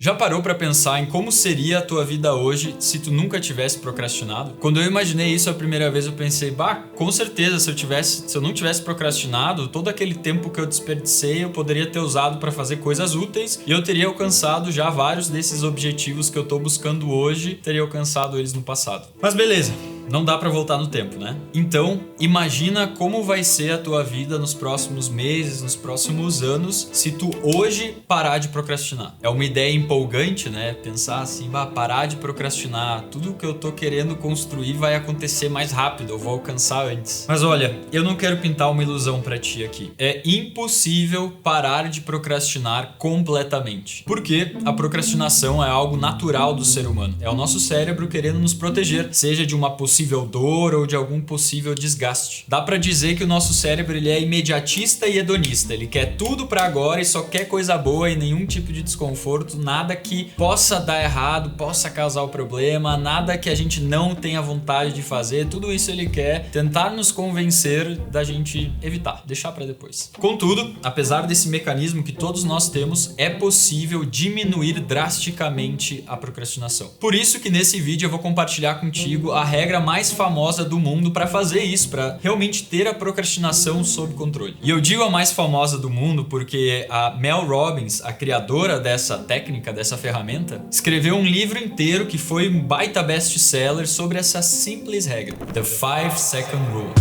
Já parou pra pensar em como seria a tua vida hoje se tu nunca tivesse procrastinado? Quando eu imaginei isso a primeira vez, eu pensei, com certeza, se eu não tivesse procrastinado, todo aquele tempo que eu desperdicei, eu poderia ter usado pra fazer coisas úteis e eu teria alcançado já vários desses objetivos que eu tô buscando hoje, teria alcançado eles no passado. Mas beleza. Não dá pra voltar no tempo, né? Então, imagina como vai ser a tua vida nos próximos meses, nos próximos anos, se tu hoje parar de procrastinar. É uma ideia empolgante, né? Pensar assim, parar de procrastinar, tudo que eu tô querendo construir vai acontecer mais rápido, eu vou alcançar antes. Mas olha, eu não quero pintar uma ilusão pra ti aqui. É impossível parar de procrastinar completamente. Porque a procrastinação é algo natural do ser humano. É o nosso cérebro querendo nos proteger, seja de uma possível dor ou de algum possível desgaste. Dá pra dizer que o nosso cérebro ele é imediatista e hedonista. Ele quer tudo pra agora e só quer coisa boa e nenhum tipo de desconforto, nada que possa dar errado, possa causar o problema, nada que a gente não tenha vontade de fazer. Tudo isso ele quer tentar nos convencer da gente evitar, deixar pra depois. Contudo, apesar desse mecanismo que todos nós temos, é possível diminuir drasticamente a procrastinação. Por isso que nesse vídeo eu vou compartilhar contigo a regra mais famosa do mundo para fazer isso, para realmente ter a procrastinação sob controle. E eu digo a mais famosa do mundo porque a Mel Robbins, a criadora dessa técnica, dessa ferramenta, escreveu um livro inteiro que foi um baita best-seller sobre essa simples regra, The 5-Second Rule.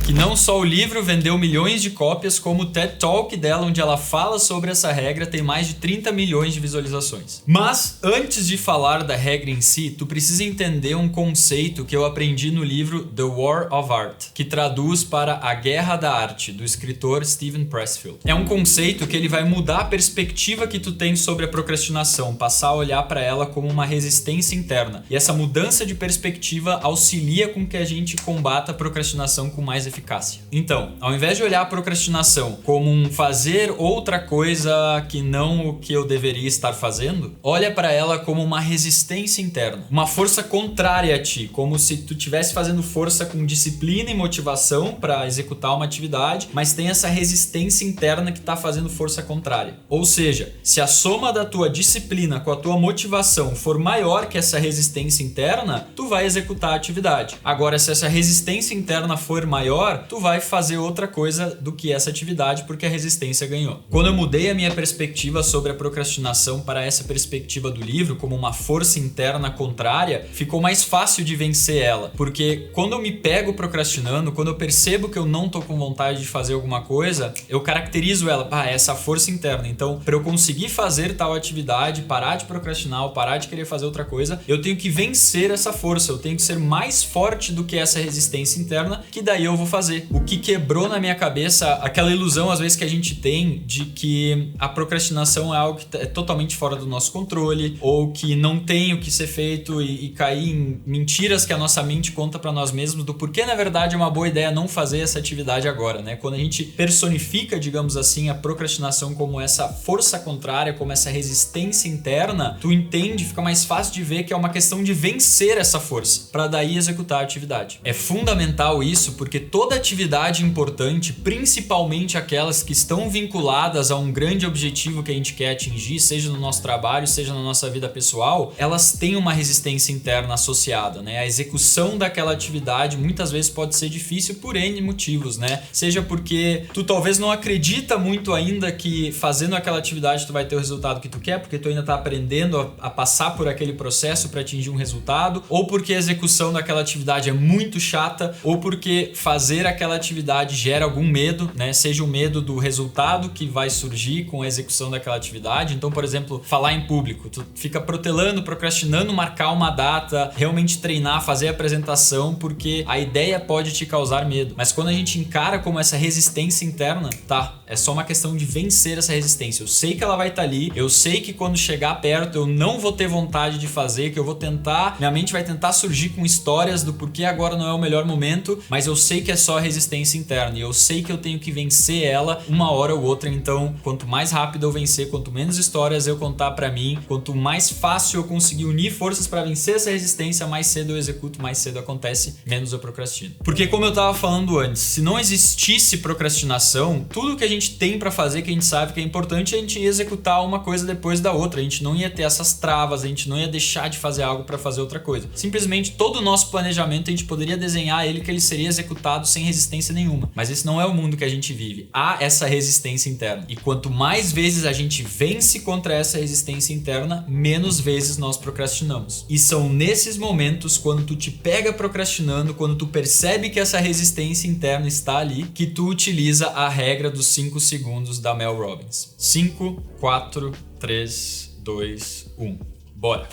Que não só o livro vendeu milhões de cópias, como o TED Talk dela, onde ela fala sobre essa regra, tem mais de 30 milhões de visualizações. Mas, antes de falar da regra em si, tu precisa entender um conceito que eu aprendi no livro The War of Art, que traduz para A Guerra da Arte, do escritor Steven Pressfield. É um conceito que ele vai mudar a perspectiva que tu tem sobre a procrastinação, passar a olhar para ela como uma resistência interna. E essa mudança de perspectiva auxilia com que a gente combata a procrastinação com mais eficácia. Então, ao invés de olhar a procrastinação como um fazer outra coisa que não o que eu deveria estar fazendo, olha para ela como uma resistência interna, uma força contrária a ti, como se tu estivesse fazendo força com disciplina e motivação para executar uma atividade, mas tem essa resistência interna que está fazendo força contrária. Ou seja, se a soma da tua disciplina com a tua motivação for maior que essa resistência interna, tu vai executar a atividade. Agora, se essa resistência interna for maior, tu vai fazer outra coisa do que essa atividade porque a resistência ganhou. Quando eu mudei a minha perspectiva sobre a procrastinação para essa perspectiva do livro como uma força interna contrária, ficou mais fácil de vencer ela, porque quando eu me pego procrastinando, quando eu percebo que eu não tô com vontade de fazer alguma coisa, eu caracterizo ela, essa força interna. Então, para eu conseguir fazer tal atividade, parar de procrastinar ou parar de querer fazer outra coisa, eu tenho que vencer essa força, eu tenho que ser mais forte do que essa resistência interna, que daí eu vou fazer. O que quebrou na minha cabeça aquela ilusão às vezes que a gente tem de que a procrastinação é algo que é totalmente fora do nosso controle ou que não tem o que ser feito e cair em mentiras que a nossa mente conta pra nós mesmos do porquê na verdade é uma boa ideia não fazer essa atividade agora, né? Quando a gente personifica, digamos assim, a procrastinação como essa força contrária, como essa resistência interna, tu entende, fica mais fácil de ver que é uma questão de vencer essa força pra daí executar a atividade. É fundamental isso porque toda atividade importante, principalmente aquelas que estão vinculadas a um grande objetivo que a gente quer atingir, seja no nosso trabalho, seja na nossa vida pessoal, elas têm uma resistência interna associada, né? A execução daquela atividade muitas vezes pode ser difícil por N motivos, né? Seja porque tu talvez não acredita muito ainda que fazendo aquela atividade tu vai ter o resultado que tu quer, porque tu ainda tá aprendendo a passar por aquele processo para atingir um resultado, ou porque a execução daquela atividade é muito chata, ou porque fazer aquela atividade gera algum medo, né? Seja o medo do resultado que vai surgir com a execução daquela atividade. Então, por exemplo, falar em público. Tu fica protelando, procrastinando marcar uma data, realmente treinar, fazer a apresentação, porque a ideia pode te causar medo. Mas quando a gente encara como essa resistência interna, é só uma questão de vencer essa resistência. Eu sei que ela vai estar ali, eu sei que quando chegar perto eu não vou ter vontade de fazer, que eu vou tentar, minha mente vai tentar surgir com histórias do porquê agora não é o melhor momento, mas eu sei que é só só resistência interna e eu sei que eu tenho que vencer ela uma hora ou outra, então quanto mais rápido eu vencer, quanto menos histórias eu contar pra mim, quanto mais fácil eu conseguir unir forças pra vencer essa resistência, mais cedo eu executo, mais cedo acontece, menos eu procrastino. Porque como eu tava falando antes, se não existisse procrastinação, tudo que a gente tem pra fazer, que a gente sabe que é importante, a gente ia executar uma coisa depois da outra, a gente não ia ter essas travas, a gente não ia deixar de fazer algo pra fazer outra coisa. Simplesmente todo o nosso planejamento a gente poderia desenhar ele que ele seria executado sem resistência nenhuma. Mas esse não é o mundo que a gente vive. Há essa resistência interna. E quanto mais vezes a gente vence contra essa resistência interna, menos vezes nós procrastinamos. E são nesses momentos, quando tu te pega procrastinando, quando tu percebe que essa resistência interna está ali, que tu utiliza a regra dos 5 segundos da Mel Robbins. 5, 4, 3, 2, 1. Bora!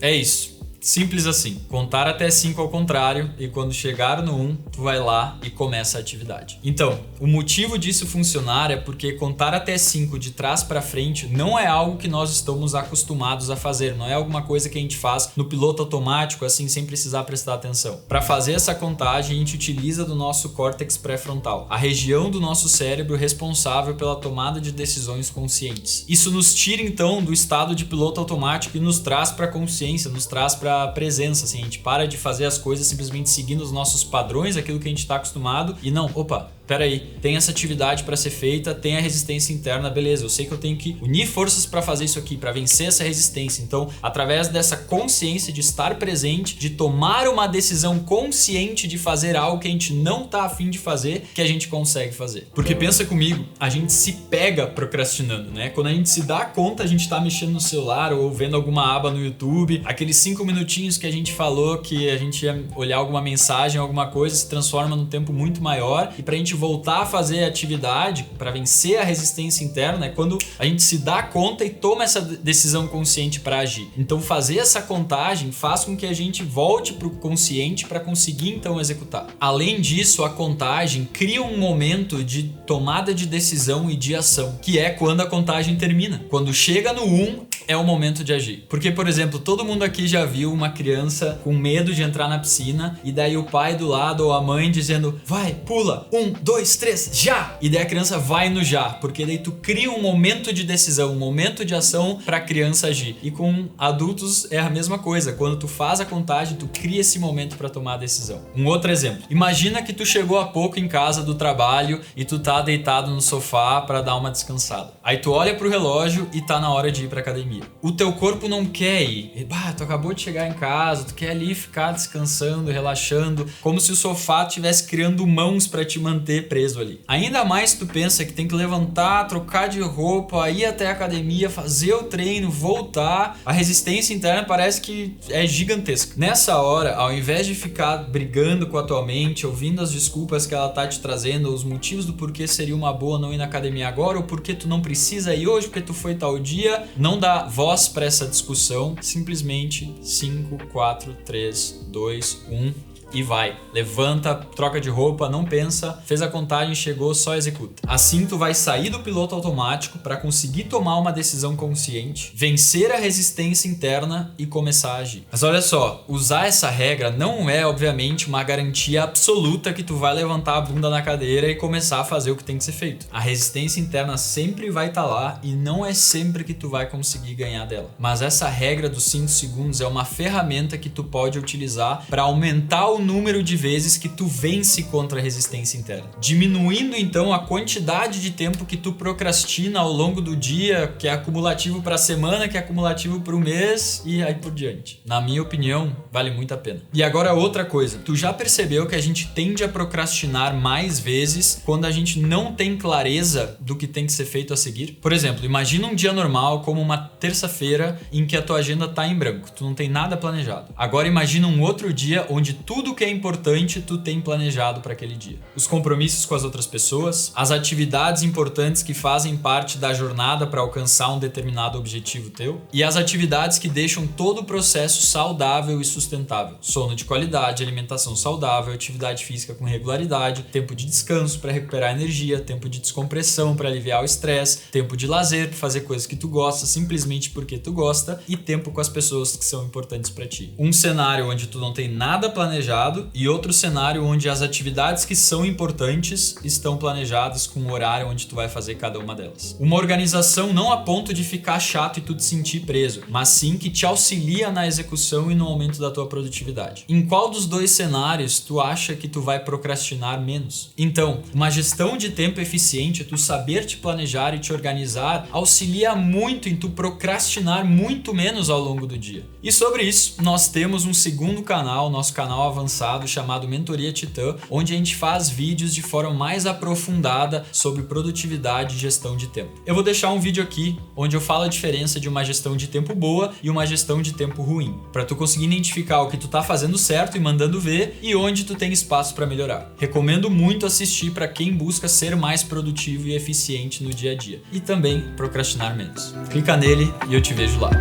É isso. Simples assim, contar até 5 ao contrário e quando chegar no 1, tu vai lá e começa a atividade. Então, o motivo disso funcionar é porque contar até 5 de trás para frente não é algo que nós estamos acostumados a fazer, não é alguma coisa que a gente faz no piloto automático assim sem precisar prestar atenção. Para fazer essa contagem, a gente utiliza do nosso córtex pré-frontal, a região do nosso cérebro responsável pela tomada de decisões conscientes. Isso nos tira então do estado de piloto automático e nos traz para a consciência, nos traz para a presença, assim, a gente para de fazer as coisas simplesmente seguindo os nossos padrões, aquilo que a gente está acostumado e não, opa, peraí, tem essa atividade para ser feita, tem a resistência interna, beleza, eu sei que eu tenho que unir forças para fazer isso aqui, para vencer essa resistência. Então, através dessa consciência de estar presente, de tomar uma decisão consciente de fazer algo que a gente não tá afim de fazer, que a gente consegue fazer. Porque pensa comigo, a gente se pega procrastinando, né? Quando a gente se dá conta, a gente tá mexendo no celular ou vendo alguma aba no YouTube, aqueles 5 minutinhos que a gente falou que a gente ia olhar alguma mensagem, alguma coisa, se transforma num tempo muito maior e pra gente voltar a fazer a atividade para vencer a resistência interna é quando a gente se dá conta e toma essa decisão consciente para agir. Então fazer essa contagem faz com que a gente volte para o consciente para conseguir então executar. Além disso, a contagem cria um momento de tomada de decisão e de ação, que é quando a contagem termina. Quando chega no 1, é o momento de agir. Porque, por exemplo, todo mundo aqui já viu uma criança com medo de entrar na piscina e daí o pai do lado ou a mãe dizendo, vai, pula, 1, 2, 3, já! E daí a criança vai no já, porque daí tu cria um momento de decisão, um momento de ação pra criança agir. E com adultos é a mesma coisa, quando tu faz a contagem, tu cria esse momento pra tomar a decisão. Um outro exemplo, imagina que tu chegou há pouco em casa do trabalho e tu tá deitado no sofá pra dar uma descansada. Aí tu olha pro relógio e tá na hora de ir pra academia. O teu corpo não quer ir, tu acabou de chegar em casa, tu quer ali ficar descansando, relaxando, como se o sofá estivesse criando mãos pra te manter preso ali. Ainda mais tu pensa que tem que levantar, trocar de roupa, ir até a academia, fazer o treino, voltar. A resistência interna parece que é gigantesca. Nessa hora, ao invés de ficar brigando com a tua mente, ouvindo as desculpas que ela tá te trazendo, os motivos do porquê seria uma boa não ir na academia agora, ou porquê tu não precisa ir hoje, porque tu foi tal dia, não dá voz para essa discussão, simplesmente 5, 4, 3, 2, 1 e vai. Levanta, troca de roupa, não pensa, fez a contagem, chegou, só executa. Assim tu vai sair do piloto automático para conseguir tomar uma decisão consciente, vencer a resistência interna e começar a agir. Mas olha só, usar essa regra não é obviamente uma garantia absoluta que tu vai levantar a bunda na cadeira e começar a fazer o que tem que ser feito. A resistência interna sempre vai estar lá e não é sempre que tu vai conseguir ganhar dela. Mas essa regra dos 5 segundos é uma ferramenta que tu pode utilizar para aumentar o número de vezes que tu vence contra a resistência interna, diminuindo então a quantidade de tempo que tu procrastina ao longo do dia, que é acumulativo para a semana, que é acumulativo para o mês e aí por diante. Na minha opinião, vale muito a pena. E agora outra coisa, tu já percebeu que a gente tende a procrastinar mais vezes quando a gente não tem clareza do que tem que ser feito a seguir? Por exemplo, imagina um dia normal como uma terça-feira em que a tua agenda tá em branco, tu não tem nada planejado. Agora imagina um outro dia onde tudo que é importante tu tem planejado para aquele dia. Os compromissos com as outras pessoas, as atividades importantes que fazem parte da jornada para alcançar um determinado objetivo teu e as atividades que deixam todo o processo saudável e sustentável. Sono de qualidade, alimentação saudável, atividade física com regularidade, tempo de descanso para recuperar energia, tempo de descompressão para aliviar o estresse, tempo de lazer para fazer coisas que tu gosta simplesmente porque tu gosta e tempo com as pessoas que são importantes para ti. Um cenário onde tu não tem nada planejado planejado e outro cenário onde as atividades que são importantes estão planejadas com o horário onde tu vai fazer cada uma delas. Uma organização não a ponto de ficar chato e tu te sentir preso, mas sim que te auxilia na execução e no aumento da tua produtividade. Em qual dos dois cenários tu acha que tu vai procrastinar menos? Então, uma gestão de tempo eficiente, tu saber te planejar e te organizar, auxilia muito em tu procrastinar muito menos ao longo do dia. E sobre isso, nós temos um segundo canal, nosso canal avançado chamado Mentoria Titã, onde a gente faz vídeos de forma mais aprofundada sobre produtividade e gestão de tempo. Eu vou deixar um vídeo aqui onde eu falo a diferença de uma gestão de tempo boa e uma gestão de tempo ruim, para tu conseguir identificar o que tu tá fazendo certo e mandando ver e onde tu tem espaço para melhorar. Recomendo muito assistir para quem busca ser mais produtivo e eficiente no dia a dia e também procrastinar menos. Clica nele e eu te vejo lá.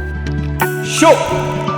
Show!